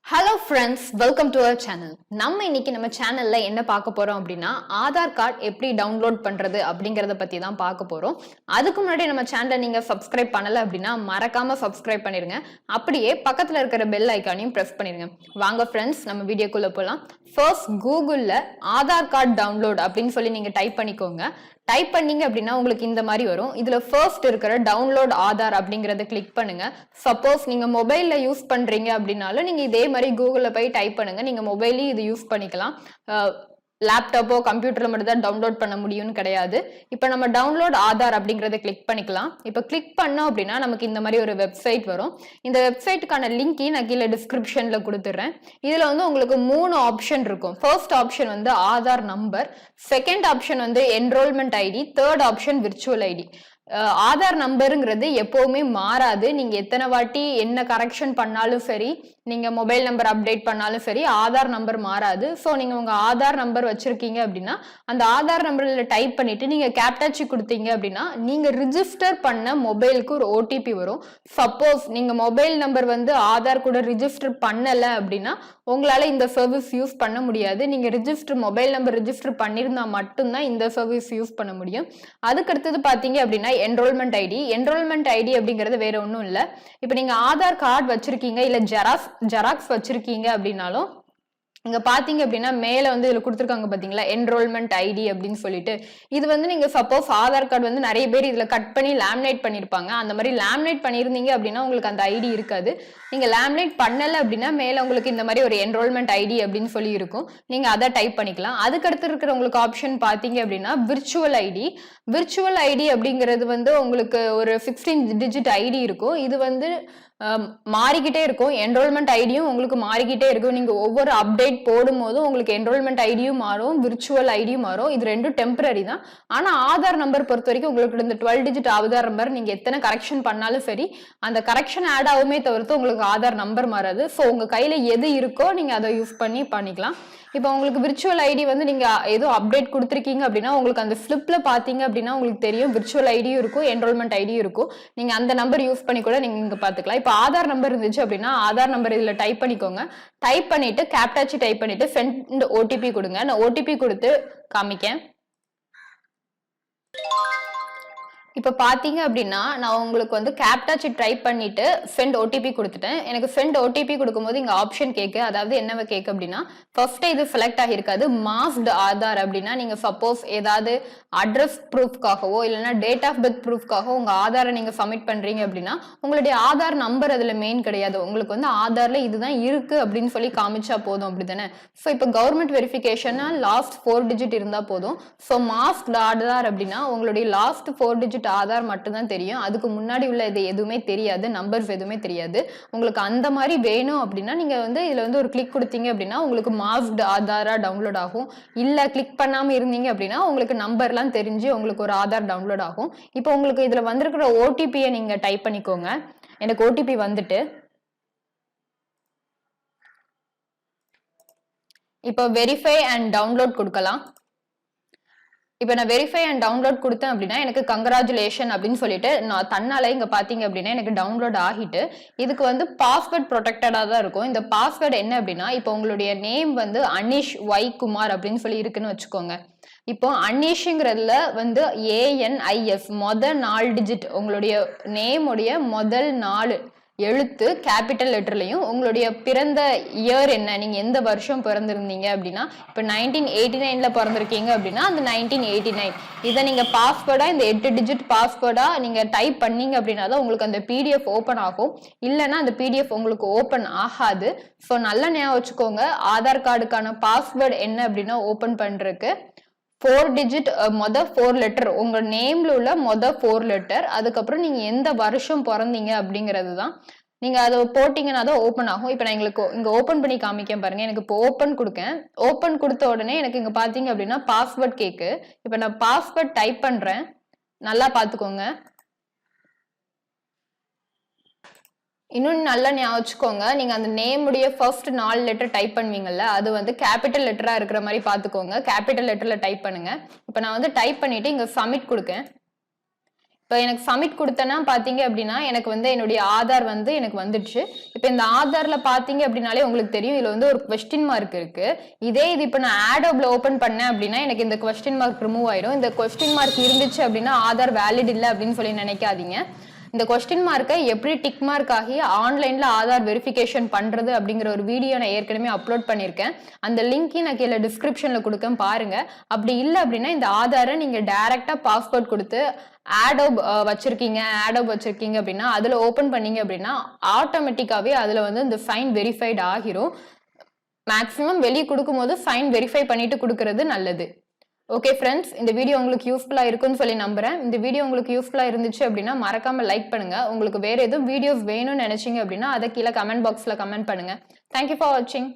Hello friends, welcome to our channel. நம்ம இன்னைக்கு நம்ம சேனல்ல என்ன பார்க்க போறோம் அப்படின்னா ஆதார் கார்டு எப்படி டவுன்லோட் பண்றது அப்படிங்கறத பத்தி தான் பார்க்க போறோம். அதுக்கு முன்னாடி நம்ம சேனலை நீங்க சப்ஸ்கிரைப் பண்ணல அப்படின்னா மறக்காம சப்ஸ்கிரைப் பண்ணிருங்க. அப்படியே பக்கத்துல இருக்கிற பெல் ஐகானையும் பிரஸ் பண்ணிருங்க. வாங்க ஃப்ரெண்ட்ஸ், நம்ம வீடியோக்குள்ள போலாம். ஃபர்ஸ்ட் கூகுள்ல ஆதார் கார்டு டவுன்லோட் அப்படின்னு சொல்லி நீங்க டைப் பண்ணிக்கோங்க. டைப் பண்ணீங்க அப்படின்னா உங்களுக்கு இந்த மாதிரி வரும். இதுல ஃபர்ஸ்ட் இருக்கிற டவுன்லோட் ஆதார் அப்படிங்கறத கிளிக் பண்ணுங்க. சப்போஸ் நீங்க மொபைல்ல யூஸ் பண்றீங்க அப்படின்னாலும் நீங்க இதே மாதிரி கூகுள்ல போய் டைப் பண்ணுங்க. நீங்க மொபைலையும் இது யூஸ் பண்ணிக்கலாம். லேப்டாப்போ கம்ப்யூட்டர்ல மட்டும் தான் டவுன்லோட் பண்ண முடியும்னு கிடையாது. இப்போ நம்ம டவுன்லோட் ஆதார் அப்படிங்கறத கிளிக் பண்ணிக்கலாம். இப்போ கிளிக் பண்ணோம் அப்படின்னா நமக்கு இந்த மாதிரி ஒரு வெப்சைட் வரும். இந்த வெப்சைட்டுக்கான லிங்க் நான் கீழே டிஸ்கிரிப்ஷன்ல கொடுத்துட்றேன். இதுல வந்து உங்களுக்கு 3 ஆப்ஷன் இருக்கும். ஃபர்ஸ்ட் ஆப்ஷன் வந்து ஆதார் நம்பர், செகண்ட் ஆப்ஷன் வந்து enrolment ID, third option virtual ID. Aadhaar நம்பருங்கிறது எப்பவுமே மாறாது. நீங்க எத்தனை வாட்டி என்ன கரெக்ஷன் பண்ணாலும் சரி, நீங்க மொபைல் நம்பர் அப்டேட் பண்ணாலும் சரி, ஆதார் நம்பர் மாறாது. ஸோ நீங்க உங்க ஆதார் நம்பர் வச்சிருக்கீங்க அப்படின்னா அந்த ஆதார் நம்பர்ல டைப் பண்ணிட்டு நீங்க கேப்டாச்சி கொடுத்தீங்க அப்படின்னா நீங்க ரிஜிஸ்டர் பண்ண மொபைலுக்கு ஒரு ஓடிபி வரும். சப்போஸ் நீங்க மொபைல் நம்பர் வந்து ஆதார் கூட ரிஜிஸ்டர் பண்ணல அப்படின்னா உங்களால இந்த சர்வீஸ் யூஸ் பண்ண முடியாது. நீங்க மொபைல் நம்பர் ரிஜிஸ்டர் பண்ணிருந்தா மட்டும்தான் இந்த சர்வீஸ் யூஸ் பண்ண முடியும். அதுக்கு அடுத்தது பாத்தீங்க அப்படின்னா என்ரோல்மெண்ட் ஐடி அப்படிங்கிறது வேற ஒன்றும் இல்லை. இப்போ நீங்க ஆதார் கார்டு வச்சிருக்கீங்க இல்ல ஜெராக்ஸ் வச்சிருக்கீங்க அப்படின்னாலும் இங்க பாத்தீங்க அப்படின்னா மேல வந்து இதுல கொடுத்துருக்காங்க பாத்தீங்களா, என்ரோல்மெண்ட் ஐடி அப்படின்னு சொல்லிட்டு. இது வந்து நீங்க சப்போஸ் ஆதார் கார்டு வந்து நிறைய பேர் இதுல கட் பண்ணி லேமினேட் பண்ணிருப்பாங்க. அந்த மாதிரி லேமினேட் பண்ணிருந்தீங்க அப்படின்னா உங்களுக்கு அந்த ஐடி இருக்காது. நீங்க லேமினேட் பண்ணல அப்படின்னா மேல உங்களுக்கு இந்த மாதிரி ஒரு என்ரோல்மெண்ட் ஐடி அப்படின்னு சொல்லி இருக்கும். நீங்க அதை டைப் பண்ணிக்கலாம். அதுக்கு அடுத்து இருக்கிற உங்களுக்கு ஆப்ஷன் பாத்தீங்க அப்படின்னா விர்ச்சுவல் ஐடி அப்படிங்கிறது வந்து உங்களுக்கு ஒரு 16 டிஜிட் ஐடி இருக்கும். இது வந்து மாறிக்கிட்டே இருக்கும். என்ரோல்மெண்ட் ஐடியும் உங்களுக்கு மாறிக்கிட்டே இருக்கும். நீங்க ஒவ்வொரு அப்டேட் போடும் போதும் உங்களுக்கு என்ரோல்மெண்ட் ஐடியும் மாறும், விர்ச்சுவல் ஐடியும் மாறும். இது ரெண்டும் டெம்பரரி தான். ஆனா ஆதார் நம்பர் பொறுத்த வரைக்கும் உங்களுக்கு இந்த 12 டிஜிட் ஆதார் நம்பர் நீங்க எத்தனை கரெக்ஷன் பண்ணாலும் சரி, அந்த கரெக்ஷன் ஆட் ஆகுமே தவிர்த்து உங்களுக்கு ஆதார் நம்பர் மாறாது. ஸோ உங்க கையில எது இருக்கோ நீங்க அதை யூஸ் பண்ணிக்கலாம். இப்போ உங்களுக்கு விர்ச்சுவல் ஐடி வந்து நீங்க ஏதோ அப்டேட் கொடுத்துருக்கீங்க அப்படின்னா உங்களுக்கு அந்த ஸ்லிப்ல பாத்தீங்க அப்படின்னா உங்களுக்கு தெரியும் விர்ச்சுவல் ஐடியும் இருக்கும், என்ரோல்மெண்ட் ஐடியும் இருக்கும். நீங்க அந்த நம்பர் யூஸ் பண்ணி கூட நீங்க இங்க பாத்துக்கலாம். இப்போ ஆதார் நம்பர் இருந்துச்சு அப்படின்னா ஆதார் நம்பர் இதுல டைப் பண்ணிக்கோங்க. டைப் பண்ணிட்டு கேப்டாச்சி டைப் பண்ணிட்டு சென்ட் ஓடிபி கொடுங்க. நான் ஓடிபி கொடுத்து காமிக்கேன். இப்ப பாத்தீங்க அப்படின்னா நான் உங்களுக்கு வந்து கேப்டாச்சி டைப் பண்ணிட்டு சென்ட் ஓடிபி கொடுத்துட்டேன். எனக்கு சென்ட் ஓடிபி கொடுக்கும்போது இங்க ஆப்ஷன் கேக்கு. அதாவது என்ன கேக்கு அப்படின்னா ஃபர்ஸ்ட் இது செலக்ட் ஆகிருக்காது. மாஸ்க்டு ஆதார் அப்படின்னா நீங்க சப்போஸ் ஏதாவது அட்ரஸ் ப்ரூஃப்காகவோ இல்லைன்னா டேட் ஆஃப் பர்த் ப்ரூஃப்காகவோ உங்க ஆதாரை நீங்க சப்மிட் பண்றீங்க அப்படின்னா உங்களுடைய ஆதார் நம்பர் அதுல மெயின் கிடையாது. உங்களுக்கு வந்து ஆதார்ல இதுதான் இருக்கு அப்படின்னு சொல்லி காமிச்சா போதும், அப்படித்தானே? ஸோ இப்போ கவர்மெண்ட் வெரிஃபிகேஷனா லாஸ்ட் 4 டிஜிட் இருந்தா போதும். ஸோ மாஸ்க்டு ஆதார் அப்படின்னா உங்களுடைய லாஸ்ட் 4 டிஜிட் ஆதார் மட்டும்தான் தெரியும். அதுக்கு முன்னாடி உள்ள இது எதுவுமே தெரியாது, நம்பர்ஸ் எதுவுமே தெரியாது. உங்களுக்கு அந்த மாதிரி வேணும் அப்படின்னா நீங்க வந்து இதுல வந்து ஒரு கிளிக் கொடுத்தீங்க அப்படின்னா உங்களுக்கு மாஸ்க்டு ஆதாரா டவுன்லோட் ஆகும். இல்ல கிளிக் பண்ணாம இருந்தீங்க அப்படின்னா உங்களுக்கு நம்பர்லாம் தெரிஞ்சு உங்களுக்கு ஒரு ஆதார் டவுன்லோட் ஆகும். இப்போ உங்களுக்கு இதுல வந்திருக்கிற ஓடிபியை நீங்க டைப் பண்ணிக்கோங்க. எனக்கு ஓடிபி வந்துட்டு இப்போ வெரிஃபை அண்ட் டவுன்லோட் கொடுக்கலாம். இப்போ நான் வெரிஃபை அண்ட் டவுன்லோட் கொடுத்தேன் அப்படின்னா எனக்கு கங்க்ராச்சுலேஷன் அப்படின்னு சொல்லிட்டு நான் தன்னால இங்க பாத்தீங்க அப்படின்னா எனக்கு டவுன்லோட் ஆகிட்டு இதுக்கு வந்து பாஸ்வேர்ட் ப்ரொடெக்டடா தான் இருக்கும். இந்த பாஸ்வேர்டு என்ன அப்படின்னா இப்போ உங்களுடைய நேம் வந்து அனிஷ் ஒய் குமார் அப்படின்னு சொல்லி இருக்குன்னு வச்சுக்கோங்க. இப்போ அனிஷ்ங்கிறதுல வந்து ANIS முதல் 4 டிஜிட் உங்களுடைய நேம் உடைய முதல் 4 எழுத்து கேபிட்டல் லெட்டர்லையும் உங்களுடைய பிறந்த இயர் என்ன, நீங்க எந்த வருஷம் பிறந்திருந்தீங்க அப்படின்னா இப்போ 1989ல பிறந்திருக்கீங்க அப்படின்னா அந்த 1989 இதை நீங்க பாஸ்வேர்டா இந்த 8 டிஜிட் பாஸ்வேர்டா நீங்க டைப் பண்ணீங்க அப்படின்னா தான் உங்களுக்கு அந்த PDF ஓபன் ஆகும். இல்லைன்னா அந்த PDF உங்களுக்கு ஓபன் ஆகாது. ஸோ நல்லா ஞாபகம் வச்சுக்கோங்க, ஆதார் கார்டுக்கான பாஸ்வேர்டு என்ன அப்படின்னா ஓபன் பண்றதுக்கு 4 டிஜிட் 4 லெட்டர் உங்க நேம்ல உள்ள 4 லெட்டர், அதுக்கப்புறம் நீங்க எந்த வருஷம் பிறந்தீங்க அப்படிங்கிறது தான். நீங்க அதை போட்டீங்கன்னா தான் ஓப்பன் ஆகும். இப்போ நான் எங்களுக்கு இங்க ஓப்பன் பண்ணி காமிக்கேன் பாருங்க. எனக்கு இப்போ ஓப்பன் கொடுக்கேன். ஓப்பன் கொடுத்த உடனே எனக்கு இங்க பாத்தீங்க அப்படின்னா பாஸ்வேர்ட் கேக்கு. இப்போ நான் பாஸ்வேர்ட் டைப் பண்றேன், நல்லா பாத்துக்கோங்க. இன்னும் நல்லா ஞாபகம் வச்சுக்கோங்க, நீங்க அந்த நேம் உடைய ஃபர்ஸ்ட் 4 லெட்டர் டைப் பண்ணுவீங்கல்ல அது வந்து கேபிட்டல் லெட்டரா இருக்கிற மாதிரி பாத்துக்கோங்க. கேபிட்டல் லெட்டர்ல டைப் பண்ணுங்க. இப்போ நான் வந்து டைப் பண்ணிட்டு இங்க சப்மிட் கொடுக்கேன். இப்போ எனக்கு சப்மிட் கொடுத்தேன்னா பார்த்தீங்க அப்படின்னா எனக்கு வந்து என்னுடைய ஆதார் வந்து எனக்கு வந்துடுச்சு. இப்போ இந்த ஆதார்ல பார்த்தீங்க அப்படின்னாலே உங்களுக்கு தெரியும், இதில் வந்து ஒரு கொஸ்டின் மார்க் இருக்கு. இதே இது இப்போ நான் ஆடோப்ல ஓப்பன் பண்ணேன் அப்படின்னா எனக்கு இந்த கொஸ்டின் மார்க் ரிமூவ் ஆயிடும். இந்த கொஸ்டின் மார்க் இருந்துச்சு அப்படின்னா ஆதார் வேலிட் இல்லை அப்படின்னு சொல்லி நினைக்காதீங்க. இந்த கொஸ்டின் மார்க்கை எப்படி டிக் மார்க் ஆகி ஆன்லைன்ல ஆதார் வெரிஃபிகேஷன் பண்றது அப்படிங்கிற ஒரு வீடியோ நான் ஏற்கனவே அப்லோட் பண்ணியிருக்கேன். அந்த லிங்கையும் நான் கீழே டிஸ்கிரிப்ஷன்ல கொடுக்கேன் பாருங்க. அப்படி இல்லை அப்படின்னா இந்த ஆதாரை நீங்க டைரக்டா பாஸ்போர்ட் கொடுத்து ஆடோப் வச்சிருக்கீங்க அப்படின்னா அதுல ஓபன் பண்ணீங்க அப்படின்னா ஆட்டோமேட்டிக்காவே அதுல வந்து இந்த ஃபைன் வெரிஃபைட் ஆகிரும். மேக்ஸிமம் வெளியே கொடுக்கும் போது ஃபைன் வெரிஃபை பண்ணிட்டு கொடுக்கறது நல்லது. ஓகே ஃப்ரெண்ட்ஸ், இந்த வீடியோ உங்களுக்கு யூஸ்ஃபுல்லா இருக்கும்னு சொல்லி நம்புறேன். இந்த வீடியோ உங்களுக்கு யூஸ்ஃபுல்லா இருந்துச்சு அப்படின்னா மறக்காம லைக் பண்ணுங்க. உங்களுக்கு வேற எதுவும் வீடியோஸ் வேணும்னு நினைச்சீங்க அப்படின்னா அதை கீழே கமெண்ட் பாக்ஸ்ல கமெண்ட் பண்ணுங்க. தேங்க்யூ ஃபார் வாட்சிங்.